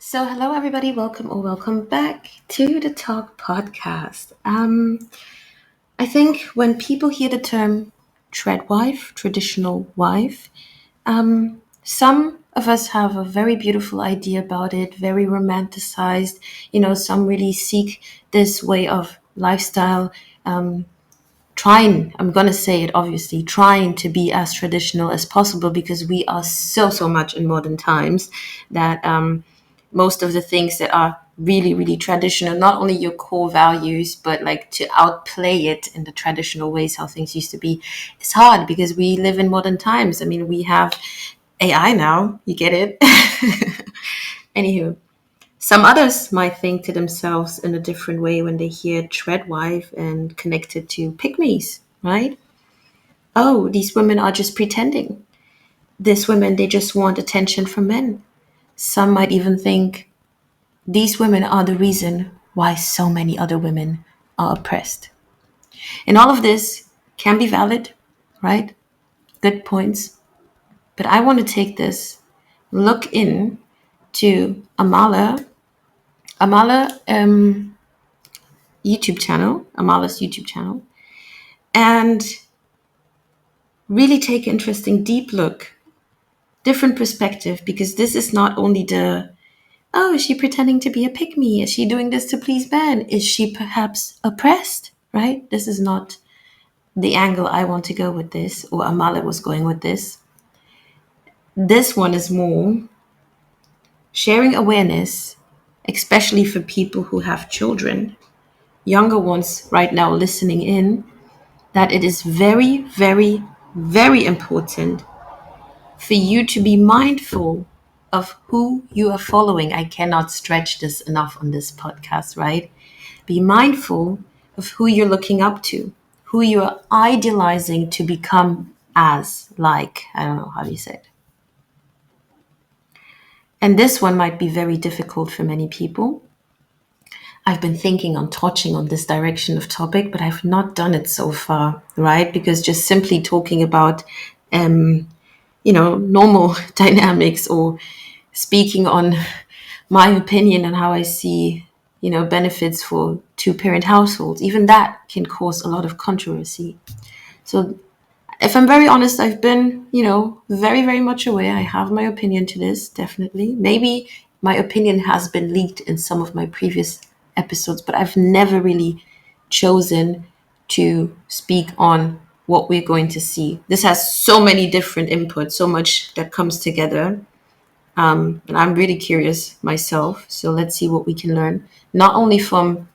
So, hello everybody, welcome or welcome back to the Talk podcast. I think when people hear the term treadwife, traditional wife, some of us have a very beautiful idea about it, very romanticized. Some really seek this way of lifestyle, trying, I'm going to say it obviously, trying to be as traditional as possible because we are so much in modern times that most of the things that are really, really traditional, not only your core values, but like to outplay it in the traditional ways how things used to be, it's hard because we live in modern times. I mean, we have AI now, you get it? Anywho, some others might think to themselves in a different way when they hear treadwife and connect it to pygmies, right? Oh, these women are just pretending. These women, they just want attention from men. Some might even think these women are the reason why so many other women are oppressed. And all of this can be valid, right? Good points. But I want to take this look in to Amala YouTube channel, Amala's YouTube channel, and really take an interesting deep look, different perspective, because this is not only oh, is she pretending to be a pick me? Is she doing this to please men? Is she perhaps oppressed? Right? This is not the angle I want to go with this, or Amala was going with this. This one is more sharing awareness, especially for people who have children, younger ones right now listening in, that it is very, very, very important for you to be mindful of who you are following. I cannot stretch this enough on this podcast, right? Be mindful of who you're looking up to, who you are idealizing to become like. I don't know how you say it. And this one might be very difficult for many people. I've been thinking on touching on this direction of topic, but I've not done it so far, right? Because just simply talking about, normal dynamics or speaking on my opinion and how I see, benefits for two-parent households, even that can cause a lot of controversy. So if I'm very honest, I've been, very, very much aware. I have my opinion to this, definitely. Maybe my opinion has been leaked in some of my previous episodes, but I've never really chosen to speak on what we're going to see. This has so many different inputs, so much that comes together. And I'm really curious myself. So let's see what we can learn, not only from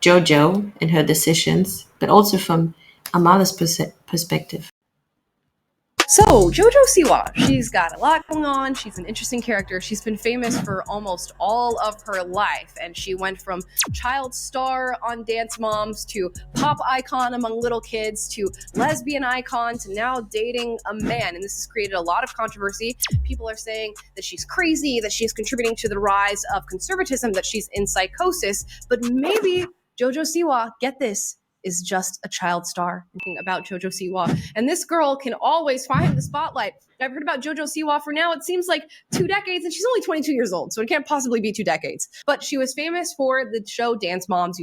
JoJo and her decisions, but also from Amala's perspective. So, JoJo Siwa, she's got a lot going on. She's an interesting character. She's been famous for almost all of her life, and she went from child star on Dance Moms to pop icon among little kids to lesbian icon to now dating a man. And this has created a lot of controversy. People are saying that she's crazy, that she's contributing to the rise of conservatism, that she's in psychosis. But maybe JoJo Siwa, get this, is just a child star. Thinking about JoJo Siwa. And this girl can always find the spotlight. I've heard about JoJo Siwa for now, it seems like 2 decades, and she's only 22 years old, so it can't possibly be 2 decades. But she was famous for the show Dance Moms,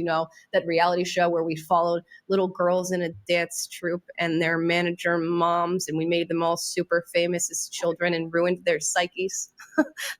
that reality show where we followed little girls in a dance troupe and their manager moms, and we made them all super famous as children and ruined their psyches.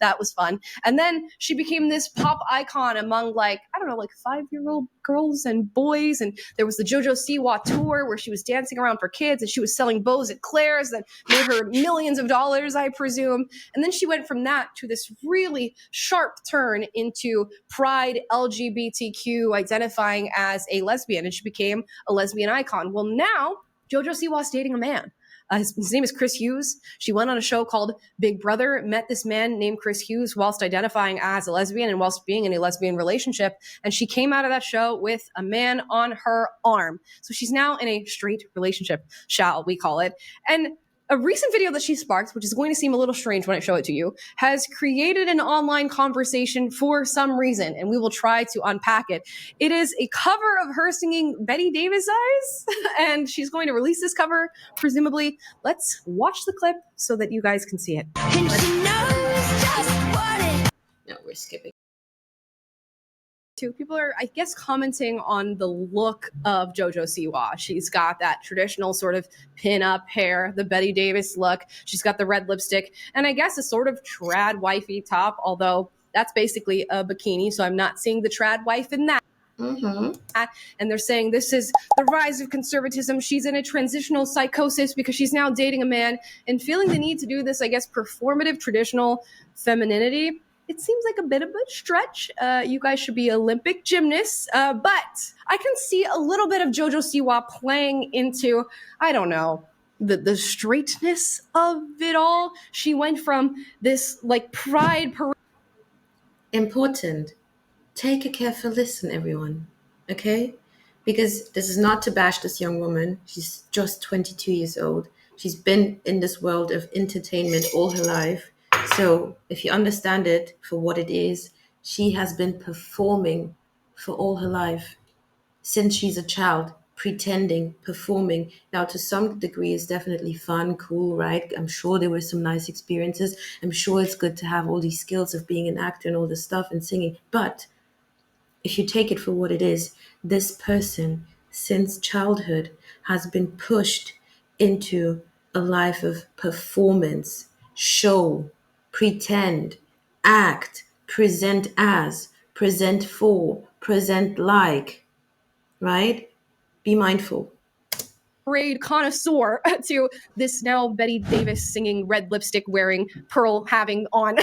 That was fun. And then she became this pop icon among 5-year-old girls and boys. And there was the JoJo Siwa tour where she was dancing around for kids and she was selling bows at Claire's that made her millions of dollars, I presume. And then she went from that to this really sharp turn into Pride LGBTQ, identifying as a lesbian, and she became a lesbian icon. Well, now JoJo Siwa's dating a man. His name is Chris Hughes. She went on a show called Big Brother, met this man named Chris Hughes whilst identifying as a lesbian and whilst being in a lesbian relationship. And she came out of that show with a man on her arm. So she's now in a straight relationship, shall we call it. And a recent video that she sparked, which is going to seem a little strange when I show it to you, has created an online conversation for some reason, and we will try to unpack it. It is a cover of her singing Betty Davis Eyes, and she's going to release this cover, presumably. Let's watch the clip so that you guys can see it. No, we're skipping too. People are, I guess, commenting on the look of JoJo Siwa. She's got that traditional sort of pin-up hair, the Betty Davis look. She's got the red lipstick, and I guess a sort of trad wifey top, although that's basically a bikini, so I'm not seeing the trad wife in that. Mm-hmm. And they're saying this is the rise of conservatism. She's in a transitional psychosis because she's now dating a man and feeling the need to do this, I guess, performative traditional femininity. It seems like a bit of a stretch. You guys should be Olympic gymnasts, but I can see a little bit of JoJo Siwa playing into, I don't know, the straightness of it all. She went from this like pride parade. Important. Take a careful listen, everyone. Okay? Because this is not to bash this young woman. She's just 22 years old. She's been in this world of entertainment all her life. So, if you understand it for what it is, she has been performing for all her life since she's a child, pretending, performing. Now, to some degree, it's definitely fun, cool, right? I'm sure there were some nice experiences. I'm sure it's good to have all these skills of being an actor and all this stuff and singing. But if you take it for what it is, this person since childhood has been pushed into a life of performance, show, pretend, act, present as, present for, present like, right? Be mindful. Parade connoisseur to this now Betty Davis singing, red lipstick wearing, pearl having on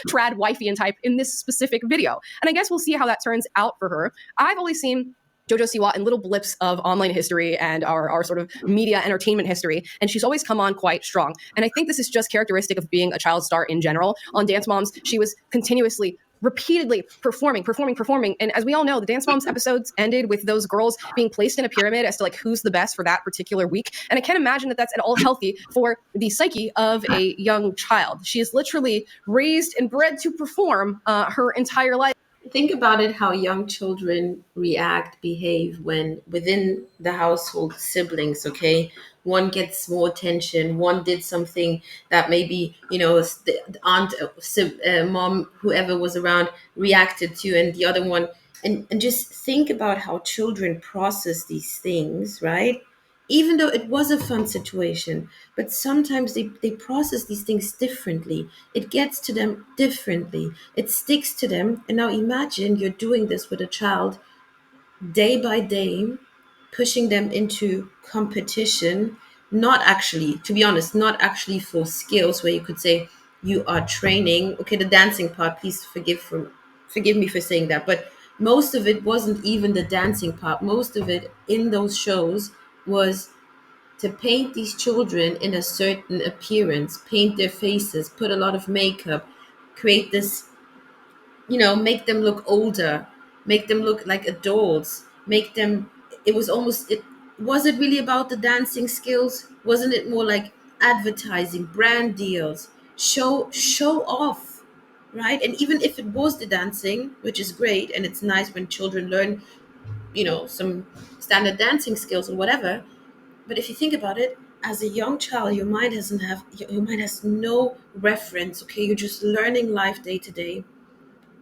trad wifey and type in this specific video. And I guess we'll see how that turns out for her. I've only seen JoJo Siwa in little blips of online history and our sort of media entertainment history. And she's always come on quite strong. And I think this is just characteristic of being a child star in general. On Dance Moms, she was continuously repeatedly performing. And as we all know, the Dance Moms episodes ended with those girls being placed in a pyramid as to like who's the best for that particular week. And I can't imagine that that's at all healthy for the psyche of a young child. She is literally raised and bred to perform her entire life. Think about it, how young children react, behave when within the household, siblings, okay? One gets more attention, one did something that maybe, the aunt, mom, whoever was around reacted to, and the other one. And just think about how children process these things, right? Even though it was a fun situation, but sometimes they process these things differently. It gets to them differently. It sticks to them. And now imagine you're doing this with a child day by day, pushing them into competition, not actually, to be honest, not actually for skills where you could say you are training. Okay, the dancing part, please forgive me for saying that, but most of it wasn't even the dancing part. Most of it in those shows was to paint these children in a certain appearance, paint their faces, put a lot of makeup, create this, make them look older, make them look like adults, make them, it was almost, it was it really about the dancing skills? Wasn't it more like advertising, brand deals, show off, right? And even if it was the dancing, which is great, and it's nice when children learn, some standard dancing skills or whatever, but if you think about it, as a young child, your mind has no reference. Okay, you're just learning life day to day,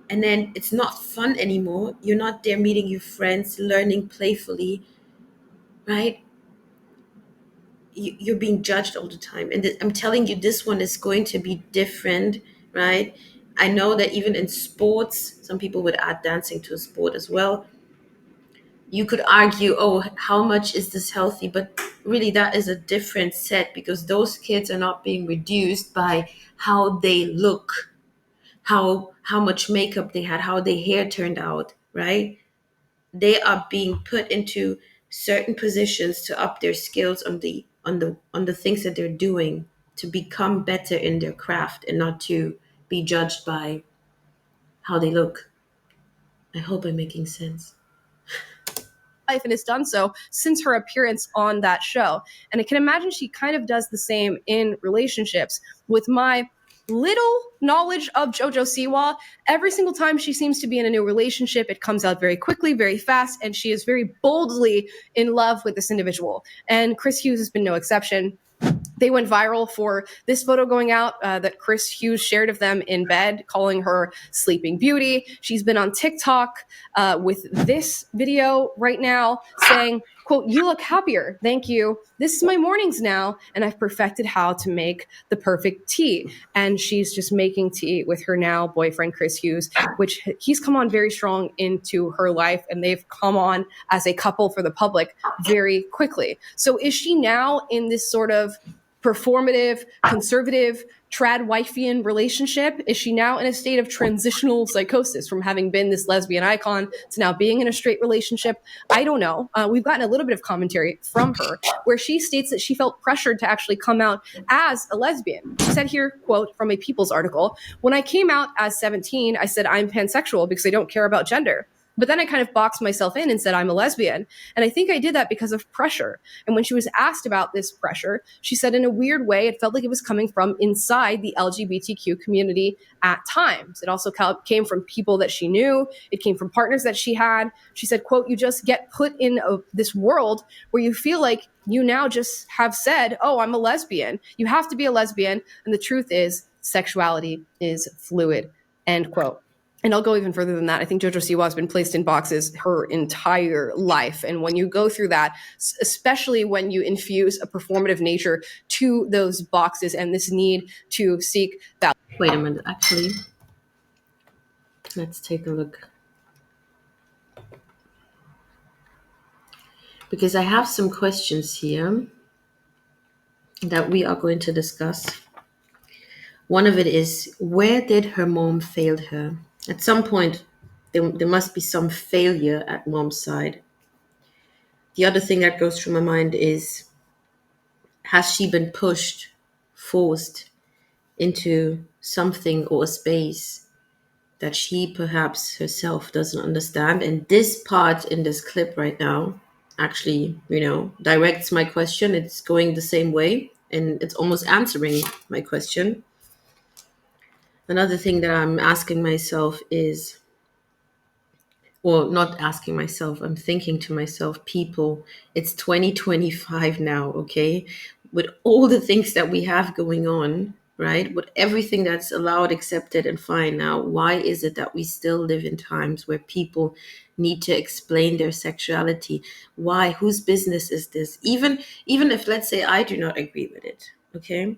and then it's not fun anymore. You're not there meeting your friends, learning playfully, right? You're being judged all the time, and I'm telling you, this one is going to be different, right? I know that even in sports, some people would add dancing to a sport as well. You could argue, oh, how much is this healthy? But really, that is a different set, because those kids are not being reduced by how they look, how much makeup they had, how their hair turned out, right? They are being put into certain positions to up their skills on the things that they're doing, to become better in their craft and not to be judged by how they look. I hope I'm making sense. Life and has done so since her appearance on that show. And I can imagine she kind of does the same in relationships. With my little knowledge of JoJo Siwa, every single time she seems to be in a new relationship, it comes out very quickly, very fast, and she is very boldly in love with this individual. And Chris Hughes has been no exception. They went viral for this photo going out that Chris Hughes shared of them in bed, calling her Sleeping Beauty. She's been on TikTok with this video right now saying, quote, "You look happier. Thank you. This is my mornings now, and I've perfected how to make the perfect tea." And she's just making tea with her now boyfriend, Chris Hughes, which he's come on very strong into her life, and they've come on as a couple for the public very quickly. So is she now in this sort of performative, conservative, trad wifeian relationship? Is she now in a state of transitional psychosis from having been this lesbian icon to now being in a straight relationship? I don't know. We've gotten a little bit of commentary from her where she states that she felt pressured to actually come out as a lesbian. She said here, quote, from a People's article, "When I came out as 17, I said I'm pansexual because I don't care about gender. But then I kind of boxed myself in and said I'm a lesbian. And I think I did that because of pressure." And when she was asked about this pressure, she said in a weird way, it felt like it was coming from inside the LGBTQ community at times. It also came from people that she knew. It came from partners that she had. She said, quote, "You just get put in this world where you feel like you now just have said, oh, I'm a lesbian. You have to be a lesbian. And the truth is sexuality is fluid," end quote. And I'll go even further than that. I think JoJo Siwa has been placed in boxes her entire life. And when you go through that, especially when you infuse a performative nature to those boxes and this need to seek validation. Wait a minute, actually. Let's take a look. Because I have some questions here that we are going to discuss. One of it is, where did her mom fail her? At some point, there must be some failure at mom's side. The other thing that goes through my mind is, has she been pushed, forced into something or a space that she perhaps herself doesn't understand? And this part in this clip right now actually, directs my question. It's going the same way and it's almost answering my question. Another thing that I'm asking myself is, or not asking myself, I'm thinking to myself, people, it's 2025 now, okay? With all the things that we have going on, right? With everything that's allowed, accepted, and fine now, why is it that we still live in times where people need to explain their sexuality? Why? Whose business is this? Even if, let's say, I do not agree with it, okay?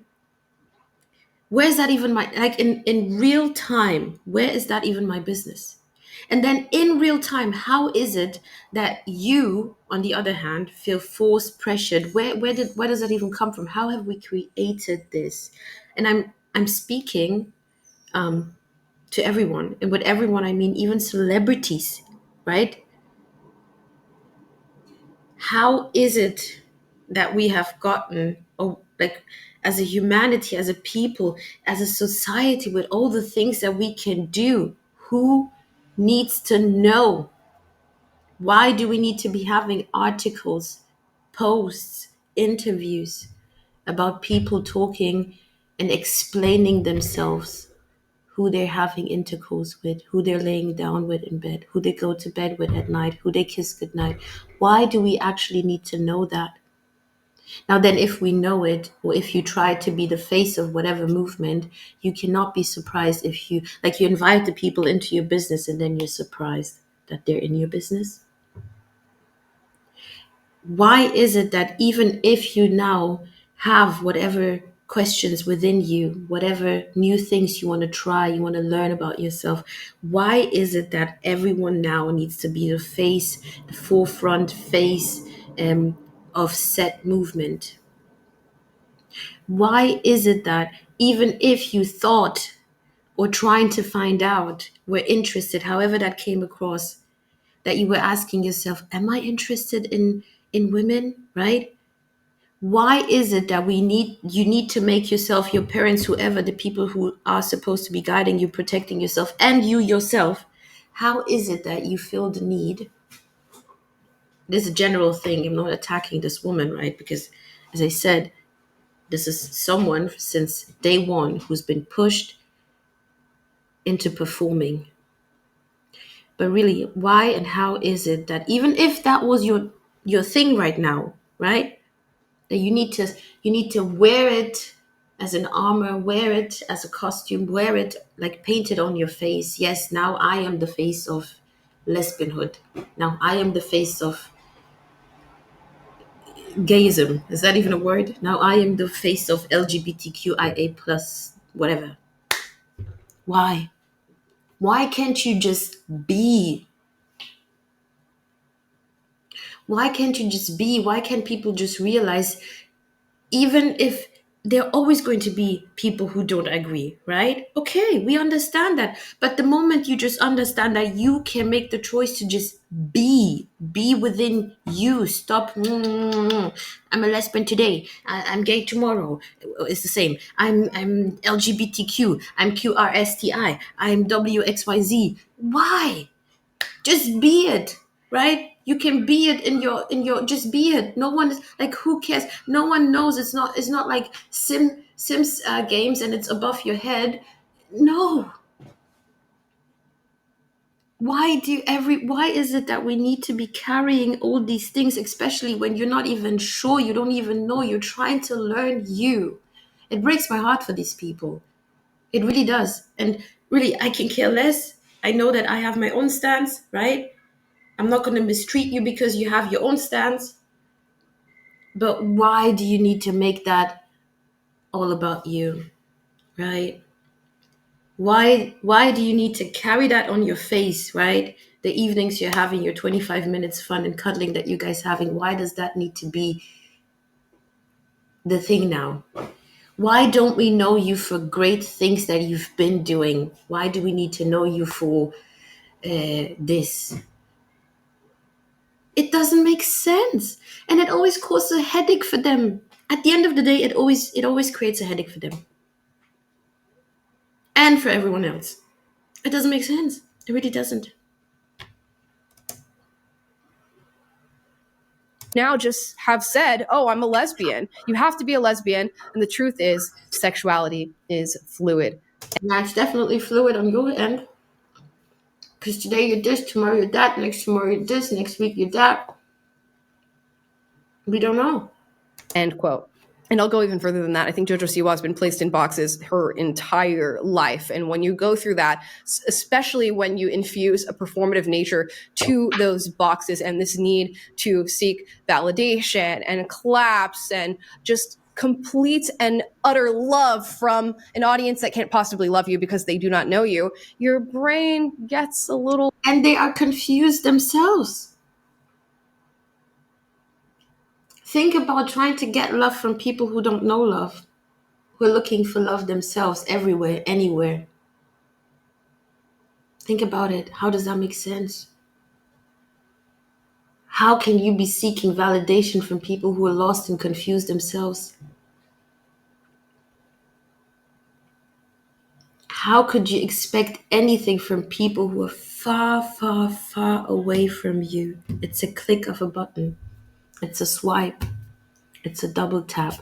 Where's that even my, like in real time, where is that even my business? And then in real time, how is it that you, on the other hand, feel forced, pressured? Where does that even come from? How have we created this? And I'm speaking to everyone, and with everyone I mean even celebrities, right? How is it that we have gotten, oh, like, as a humanity, as a people, as a society, with all the things that we can do? Who needs to know? Why do we need to be having articles, posts, interviews about people talking and explaining themselves, who they're having intercourse with, who they're laying down with in bed, who they go to bed with at night, who they kiss goodnight? Why do we actually need to know that? Now then, if we know it, or if you try to be the face of whatever movement, you cannot be surprised if you invite the people into your business and then you're surprised that they're in your business. Why is it that even if you now have whatever questions within you, whatever new things you want to try, you want to learn about yourself, why is it that everyone now needs to be the face, the forefront face of set movement? Why is it that even if you thought or trying to find out, were interested, however that came across, that you were asking yourself, am I interested in women, right? Why is it that you need to make yourself, your parents, whoever, the people who are supposed to be guiding you, protecting yourself, and you yourself, how is it that you feel the need? This is a general thing. I'm not attacking this woman, right? Because, as I said, this is someone since day one who's been pushed into performing. But really, why and how is it that even if that was your thing right now, right? that you need to wear it as an armor, wear it as a costume, wear it like painted on your face. Yes, now I am the face of lesbianhood. Now I am the face of gayism. Is that even a word? Now I am the face of LGBTQIA plus whatever. Why? Why can't you just be? Why can't you just be? Why can't people just realize, even if there are always going to be people who don't agree, right? Okay, we understand that. But the moment you just understand that you can make the choice to just be within you, stop. I'm a lesbian today. I'm gay tomorrow. It's the same. I'm LGBTQ. I'm QRSTI. I'm WXYZ. Why? Just be it, right? You can be it in your just be it. No one is like, who cares? No one knows. It's not like sims games and it's above your head. No. Why is it that we need to be carrying all these things, especially when you're not even sure, you don't even know, you're trying to learn you? It breaks my heart for these people. It really does. And really, I can care less. I know that I have my own stance, right? I'm not going to mistreat you because you have your own stance. But why do you need to make that all about you, right? Why do you need to carry that on your face, right? The evenings you're having your 25 minutes fun and cuddling that you guys having, why does that need to be the thing now? Why don't we know you for great things that you've been doing? Why do we need to know you for this? It doesn't make sense, and it always causes a headache for them. At the end of the day, it always creates a headache for them and for everyone else. It doesn't make sense. It really doesn't. Now just have said, oh, I'm a lesbian. You have to be a lesbian. And the truth is, sexuality is fluid. And that's definitely fluid on your end. Because today you're this, tomorrow you're that, next tomorrow you're this, next week you're that. We don't know. End quote. And I'll go even further than that. I think JoJo Siwa has been placed in boxes her entire life. And when you go through that, especially when you infuse a performative nature to those boxes and this need to seek validation and claps and just complete and utter love from an audience that can't possibly love you because they do not know you, your brain gets a little. And they are confused themselves. Think about trying to get love from people who don't know love, who are looking for love themselves everywhere, anywhere. Think about it. How does that make sense? How can you be seeking validation from people who are lost and confused themselves? How could you expect anything from people who are far, far, far away from you? It's a click of a button. It's a swipe. It's a double tap.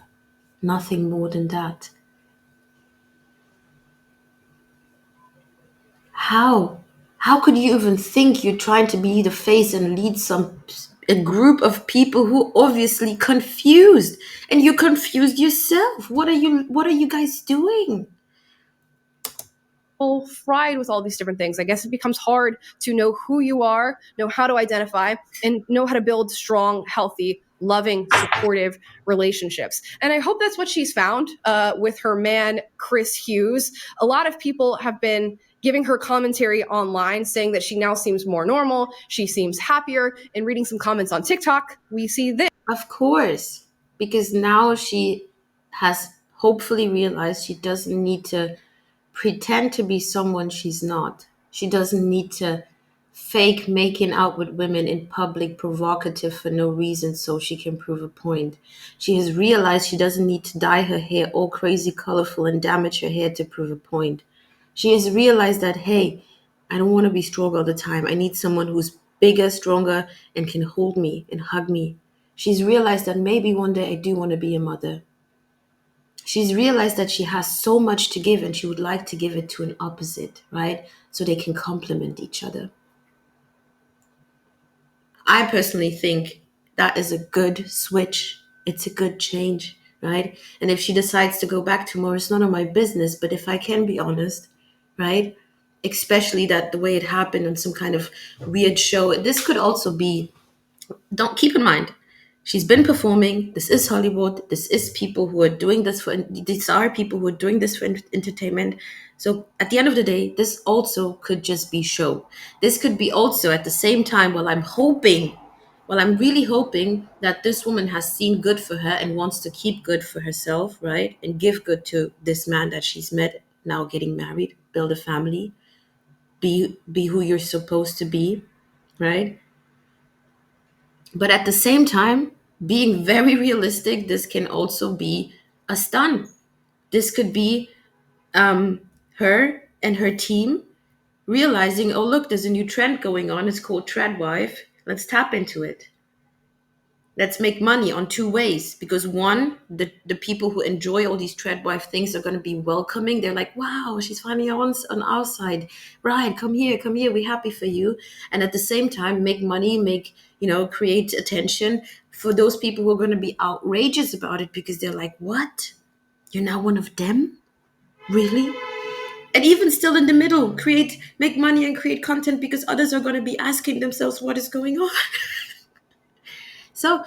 Nothing more than that. How? How could you even think you're trying to be the face and lead a group of people who are obviously confused, and you're confused yourself? What are you guys doing? Fried with all these different things. I guess it becomes hard to know who you are, know how to identify, and know how to build strong, healthy, loving, supportive relationships. And I hope that's what she's found with her man, Chris Hughes. A lot of people have been giving her commentary online saying that she now seems more normal, she seems happier. And reading some comments on TikTok, we see this. Of course, because now she has hopefully realized she doesn't need to pretend to be someone she's not. She doesn't need to fake making out with women in public, provocative for no reason, so she can prove a point. She has realized she doesn't need to dye her hair all crazy colorful and damage her hair to prove a point. She has realized that, hey, I don't want to be strong all the time. I need someone who's bigger, stronger, and can hold me and hug me. She's realized that maybe one day I do want to be a mother. She's realized that she has so much to give and she would like to give it to an opposite, right? So they can complement each other. I personally think that is a good switch it's a good change, right? And if she decides to go back tomorrow, it's none of my business. But if I can be honest, right? Especially that the way it happened on some kind of weird show, this could also be, don't keep in mind, she's been performing. This is Hollywood. This is people who are doing this for, these are people who are doing this for entertainment. So at the end of the day, this also could just be show. This could be also at the same time, well, I'm really hoping that this woman has seen good for her and wants to keep good for herself, right? And give good to this man that she's met, now getting married, build a family, be who you're supposed to be, right? But at the same time, being very realistic, this can also be a stunt. This could be her and her team realizing, oh, look, there's a new trend going on. It's called Tradwife. Let's tap into it. Let's make money on two ways. Because one, the people who enjoy all these Tradwife things are going to be welcoming. They're like, wow, she's finally on our side. Right, come here, come here. We're happy for you. And at the same time, make money, create attention for those people who are going to be outrageous about it because they're like, what? You're now one of them? Really? And even still in the middle, make money and create content because others are going to be asking themselves what is going on. So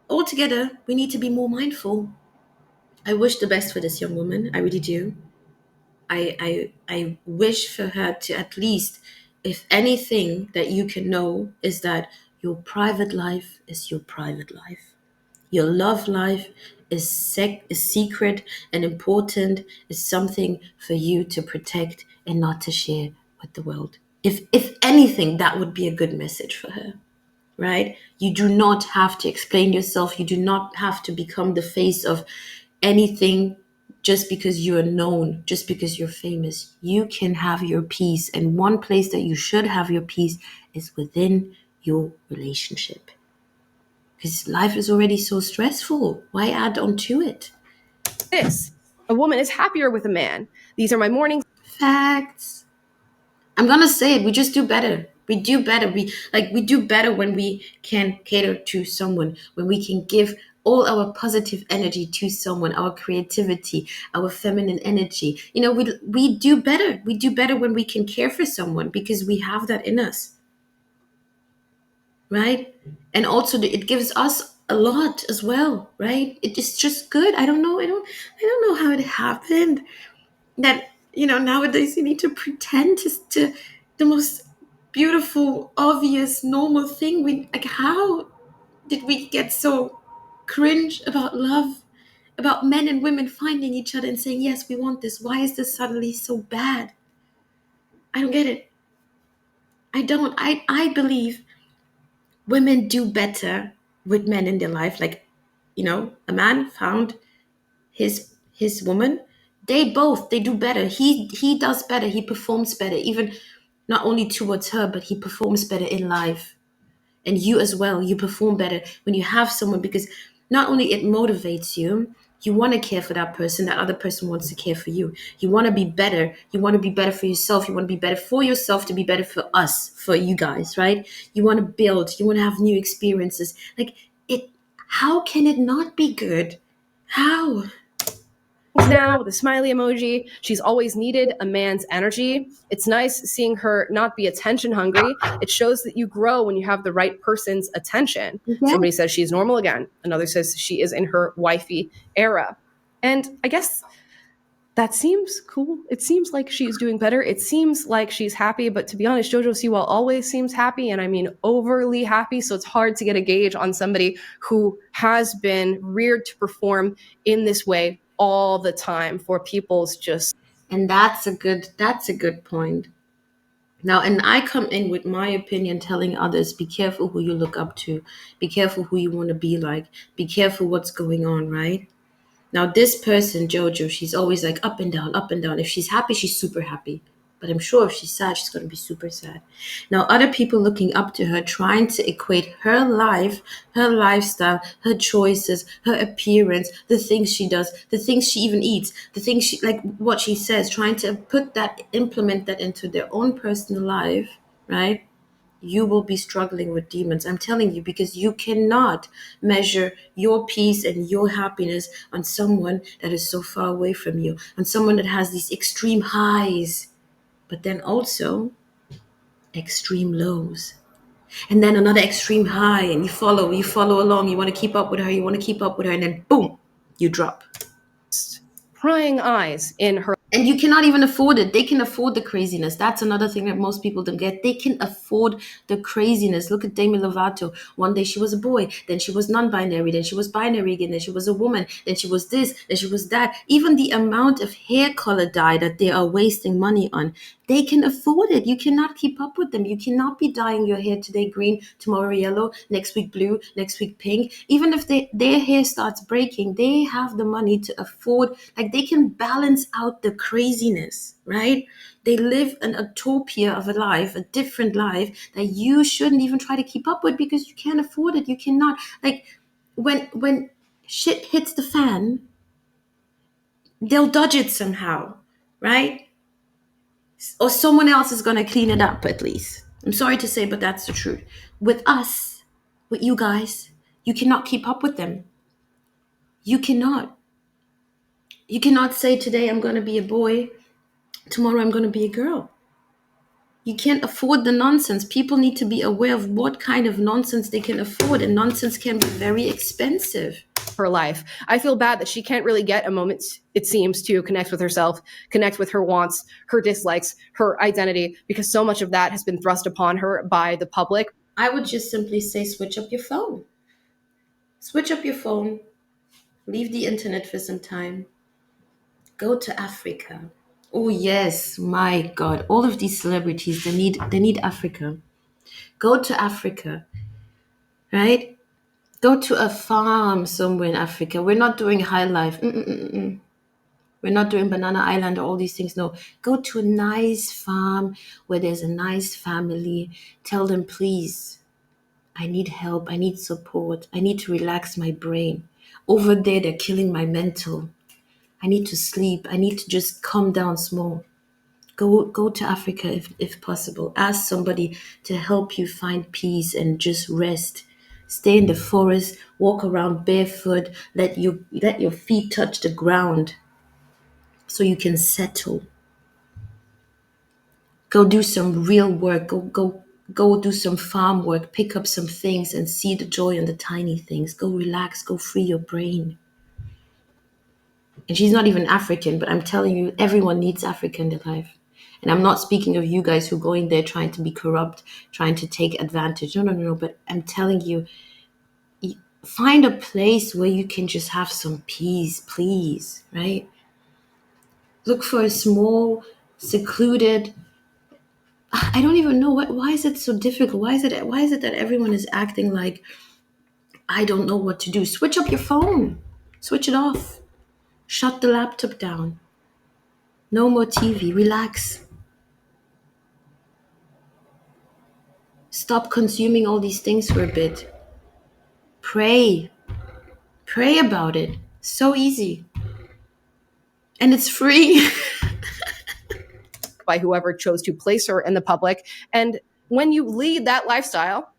altogether, we need to be more mindful. I wish the best for this young woman. I really do. I wish for her to at least, if anything that you can know, is that your private life is your private life. Your love life is secret and important, is something for you to protect and not to share with the world. If anything, that would be a good message for her, right? You do not have to explain yourself. You do not have to become the face of anything just because you're known, just because you're famous. You can have your peace. And one place that you should have your peace is within your relationship. Because life is already so stressful. Why add on to it? This, a woman is happier with a man. These are my morning Facts. I'm gonna say it. We just do better. We do better. We do better when we can cater to someone, when we can give all our positive energy to someone, our creativity, our feminine energy. We do better. We do better when we can care for someone because we have that in us, right? And also it gives us a lot as well, right? It is just good. I don't know. I don't know how it happened that nowadays you need to pretend to the most beautiful, obvious, normal thing. We like, how did we get so cringe about love, about men and women finding each other and saying, yes, we want this? Why is this suddenly so bad? I don't get it. I believe women do better with men in their life. Like, a man found his woman. They do better. He does better. He performs better, even not only towards her, but he performs better in life. And you as well, you perform better when you have someone, because not only it motivates you, you want to care for that person, that other person wants to care for you. You want to be better. You want to be better for yourself. You want to be better for yourself to be better for us, for you guys, right? You want to build, you want to have new experiences. Like it, how can it not be good? How? now with a smiley emoji. She's always needed a man's energy. It's nice seeing her not be attention hungry. It shows that you grow when you have the right person's attention. Yeah. Somebody says she's normal again. Another says she is in her wifey era. And I guess that seems cool. It seems like she's doing better. It seems like she's happy, but to be honest, JoJo Siwa always seems happy, and I mean overly happy, so it's hard to get a gauge on somebody who has been reared to perform in this way all the time for people's just. And that's a good point. Now, and I come in with my opinion, telling others, be careful who you look up to, be careful who you want to be like, be careful what's going on, right? Now, this person, Jojo, she's always like up and down, up and down. If she's happy, she's super happy. But I'm sure if she's sad, she's going to be super sad. Now, other people looking up to her, trying to equate her life, her lifestyle, her choices, her appearance, the things she does, the things she even eats, the things she, like what she says, trying to implement that into their own personal life, right? you will be struggling with demons. I'm telling you, because you cannot measure your peace and your happiness on someone that is so far away from you, on someone that has these extreme highs, but then also extreme lows. And then another extreme high, and you follow along, you want to keep up with her, you want to keep up with her, and then boom, you drop. prying eyes in her And you cannot even afford it. They can afford the craziness. That's another thing that most people don't get. They can afford the craziness. Look at Demi Lovato. One day she was a boy, then she was non-binary, then she was binary again, then she was a woman, then she was this, then she was that. Even the amount of hair color dye that they are wasting money on, they can afford it. You cannot keep up with them. You cannot be dyeing your hair today green, tomorrow yellow, next week blue, next week pink. Even if their hair starts breaking, they have the money to afford, like they can balance out the craziness, right? They live an utopia of a life, a different life that you shouldn't even try to keep up with because you can't afford it. You cannot. Like when shit hits the fan, they'll dodge it somehow, right? Or someone else is going to clean it up at least. I'm sorry to say, but that's the truth. With us, with you guys, you cannot keep up with them. You cannot. You cannot say today I'm going to be a boy, tomorrow I'm going to be a girl. You can't afford the nonsense. People need to be aware of what kind of nonsense they can afford, and nonsense can be very expensive. her life. I feel bad that she can't really get a moment, it seems, to connect with herself, connect with her wants, her dislikes, her identity, because so much of that has been thrust upon her by the public. I would just simply say switch up your phone. Switch up your phone. Leave the internet for some time. Go to Africa. Oh yes, my God. All of these celebrities, they need Africa. Go to Africa, right? Go to a farm somewhere in Africa. We're not doing high life. Mm-mm-mm-mm. We're not doing Banana Island or all these things. No. Go to a nice farm where there's a nice family. Tell them, please, I need help. I need support. I need to relax my brain. Over there, they're killing my mental. I need to sleep. I need to just calm down small. Go to Africa if possible. Ask somebody to help you find peace and just rest. Stay in the forest, walk around barefoot, let your feet touch the ground so you can settle. Go do some real work. Go do some farm work, pick up some things and see the joy in the tiny things. Go relax, go free your brain. And she's not even African, but I'm telling you, everyone needs Africa in their life. And I'm not speaking of you guys who go in there trying to be corrupt, trying to take advantage. No, no, no, no. But I'm telling you, find a place where you can just have some peace, please, right? Look for a small, secluded. I don't even know why is it so difficult? Why is it that everyone is acting like I don't know what to do? Switch up your phone. Switch it off. Shut the laptop down. No more TV. Relax. Stop consuming all these things for a bit. Pray. Pray about it. So easy. And it's free. By whoever chose to place her in the public. And when you lead that lifestyle,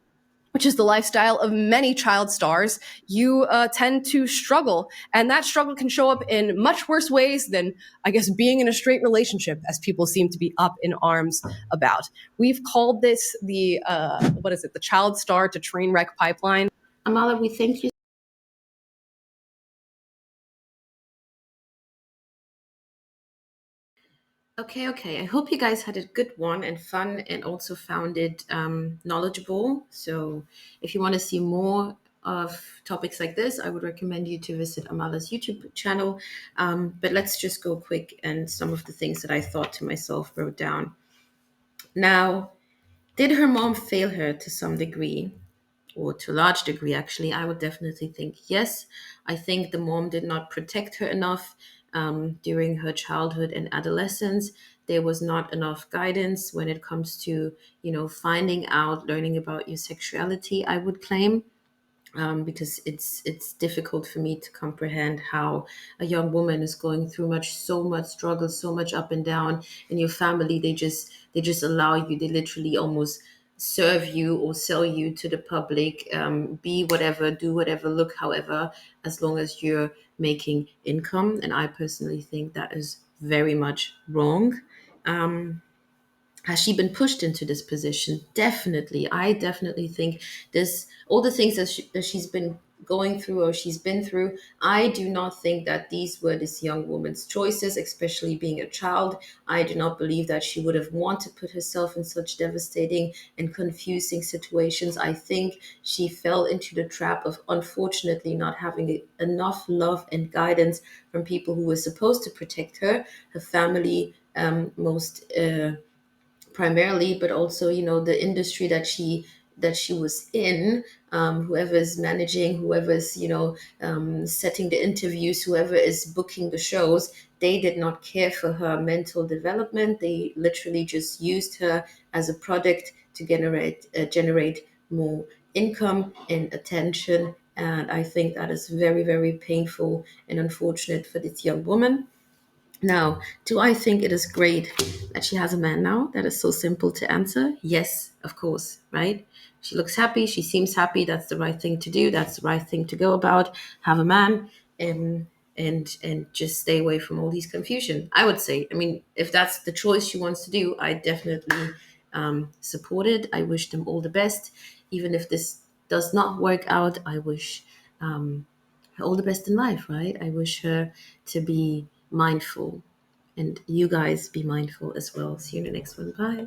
which is the lifestyle of many child stars, you tend to struggle. And that struggle can show up in much worse ways than, I guess, being in a straight relationship, as people seem to be up in arms about. We've called this the, the child star to train wreck pipeline. Amala, we thank you. Okay, okay. I hope you guys had a good one and fun and also found it knowledgeable. So, if you want to see more of topics like this, I would recommend you to visit Amala's YouTube channel. But let's just go quick and some of the things that I thought to myself wrote down. Now, did her mom fail her to some degree? Or to a large degree, actually, I would definitely think yes. I think the mom did not protect her enough during her childhood and adolescence. There was not enough guidance when it comes to, finding out, learning about your sexuality, I would claim. Because it's difficult for me to comprehend how a young woman is going through so much struggle, so much up and down, and your family they just allow you, they literally almost serve you or sell you to the public, be whatever, do whatever, look however, as long as you're making income. And I personally think that is very much wrong. Has she been pushed into this position? Definitely. I definitely think this, all the things that she's been going through or she's been through, I do not think that these were this young woman's choices, especially being a child. I do not believe that she would have wanted to put herself in such devastating and confusing situations. I think she fell into the trap of, unfortunately, not having enough love and guidance from people who were supposed to protect her, her family, most primarily, but also, you know, the industry that she was in. Whoever is managing, whoever is, you know, setting the interviews, whoever is booking the shows, they did not care for her mental development. They literally just used her as a product to generate more income and attention. And I think that is very, very painful and unfortunate for this young woman. Now, do I think it is great that she has a man now? That is so simple to answer. Yes, of course, right? She looks happy. She seems happy. That's the right thing to do. That's the right thing to go about. Have a man, um, and just stay away from all these confusion. I would say. I mean, if that's the choice she wants to do, I definitely support it. I wish them all the best. Even if this does not work out, I wish her all the best in life, right? I wish her to be mindful, and you guys be mindful as well. See you in the next one. Bye.